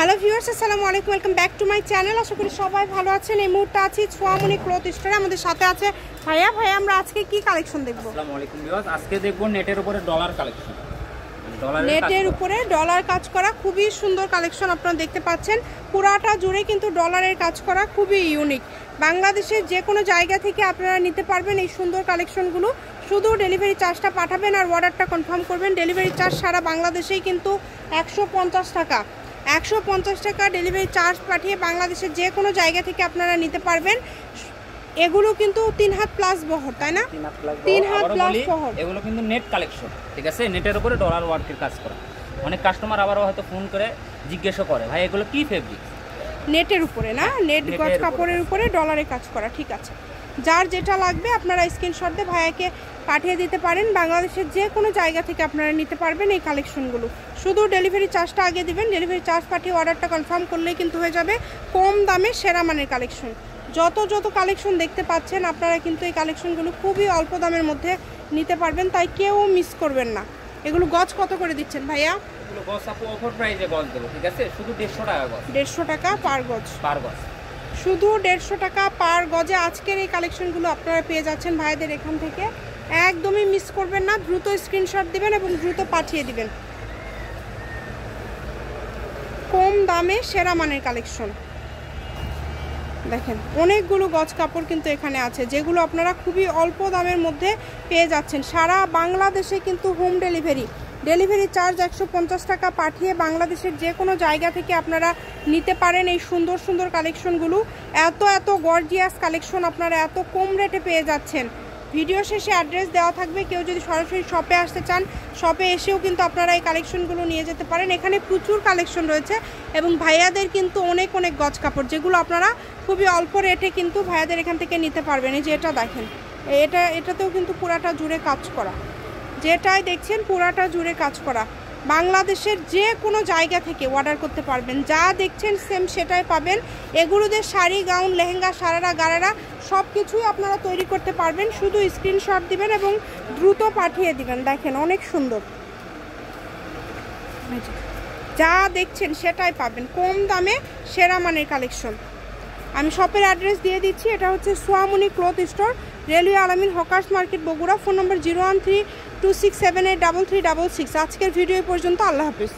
Hello viewers, আসসালামু আলাইকুম, welcome back to my channel. আশা করি সবাই ভালো আছেন। এই মুহূর্তে আছি সোয়ামনি ক্লথ স্টোরে। আমাদের সাথে আছে ভাইয়া। আমরা আজকে কি কালেকশন দেখব? আসসালামু আলাইকুম ভিউয়ার্স, আজকে দেখব নেটের উপরে ডলার কালেকশন। নেটের উপরে ডলার কাজ করা খুবই সুন্দর কালেকশন আপনারা দেখতে পাচ্ছেন। পুরাটা জুড়ে কিন্তু ডলারের কাজ করা, খুবই ইউনিক। বাংলাদেশের যে কোনো জায়গা থেকে আপনারা নিতে পারবেন এই সুন্দর কালেকশনগুলো। শুধু ডেলিভারি চার্জটা পাঠাবেন আর অর্ডারটা কনফার্ম করবেন। ডেলিভারি চার্জ সারা বাংলাদেশেই কিন্তু 150 টাকা। 150 টাকা ডেলিভারি চার্জ পাঠিয়ে বাংলাদেশের যে কোনো জায়গা থেকে আপনারা নিতে পারবেন। এগুলো কিন্তু 3 হাত প্লাস বহর, তাই না? 3 হাত প্লাস বহর। এগুলো কিন্তু নেট কালেকশন, ঠিক আছে? নেটের উপরে ডলার ওয়ার্কের কাজ করা। অনেক কাস্টমার আবার হয়তো ফোন করে জিজ্ঞাসা করে, ভাই এগুলো কি ফেব্রিক? নেটের উপরে না, নেট গজ কাপড়ের উপরে ডলারে কাজ করা। ঠিক আছে, যার যেটা লাগবে আপনারা স্ক্রিনশট দিয়ে ভাইয়াকে পাঠিয়ে দিতে পারেন। বাংলাদেশের যে কোনো জায়গা থেকে আপনারা নিতে পারবেন এই কালেকশনগুলো। শুধু ডেলিভারি চার্জটা আগে দিবেন। ডেলিভারি চার্জ পাঠিয়ে অর্ডারটা কনফার্ম করলেই কিন্তু হয়ে যাবে। কম দামে সেরা মানের কালেকশন। যত কালেকশন দেখতে পাচ্ছেন আপনারা কিন্তু এই কালেকশনগুলো খুবই অল্প দামের মধ্যে নিতে পারবেন, তাই কেউ মিস করবেন না। এগুলো গজ কত করে দিচ্ছেন ভাইয়া? এগুলো গজ আপু অফার প্রাইসে গজ দেব, ঠিক আছে? শুধু 150 টাকা গজ। 150 টাকা পার গজ। শুধু 150 টাকা পার গজে আজকের এই কালেকশনগুলো আপনারা পেয়ে যাচ্ছেন ভাইদের এখান থেকে। একদমই মিস করবেন না। দ্রুত স্ক্রিনশট দিবেন এবং দ্রুত পাঠিয়ে দিবেন। কম দামে সেরা মানের কালেকশন। দেখেন অনেকগুলো গজ কাপড় কিন্তু এখানে আছে, যেগুলো আপনারা খুবই অল্প দামের মধ্যে পেয়ে যাচ্ছেন। সারা বাংলাদেশে কিন্তু হোম ডেলিভারি চার্জ 150 টাকা পাঠিয়ে বাংলাদেশের যে কোনো জায়গা থেকে আপনারা নিতে পারেন এই সুন্দর সুন্দর কালেকশনগুলো। এত গর্জিয়াস কালেকশন আপনারা এত কম রেটে পেয়ে যাচ্ছেন। ভিডিও শেষে অ্যাড্রেস দেওয়া থাকবে। কেউ যদি সরাসরি শপে আসতে চান, শপে এসেও কিন্তু আপনারা এই কালেকশনগুলো নিয়ে যেতে পারেন। এখানে প্রচুর কালেকশন রয়েছে এবং ভাইয়াদের কিন্তু অনেক গজ কাপড়, যেগুলো আপনারা খুবই অল্প রেটে কিন্তু ভাইয়াদের এখান থেকে নিতে পারবেন। এই যে এটা দেখেন, এটাতেও কিন্তু পুরাটা জুড়ে কাজ করা। যেটাই দেখছেন পুরাটা জুড়ে কাজ করা। বাংলাদেশের যে কোনো জায়গা থেকে অর্ডার করতে পারবেন। যা দেখছেন সেম সেটাই পাবেন। এগুলোতে শাড়ি, গাউন, লেহেঙ্গা, সারারা, গারারা সব কিছুই আপনারা তৈরি করতে পারবেন। শুধু স্ক্রিনশট দিবেন এবং দ্রুত পাঠিয়ে দিবেন। দেখেন অনেক সুন্দর। যা দেখছেন সেটাই পাবেন কম দামে সেরা মানের কালেকশন। আমি শপের অ্যাড্রেস দিয়ে দিচ্ছি। এটা হচ্ছে সোয়ামনি ক্লথ স্টোর, রেলওয়ে আলামিন হকার্স মার্কেট, বগুড়া। ফোন নম্বর 01326783366। আজকের ভিডিও পর্যন্ত। আল্লাহ হাফিজ।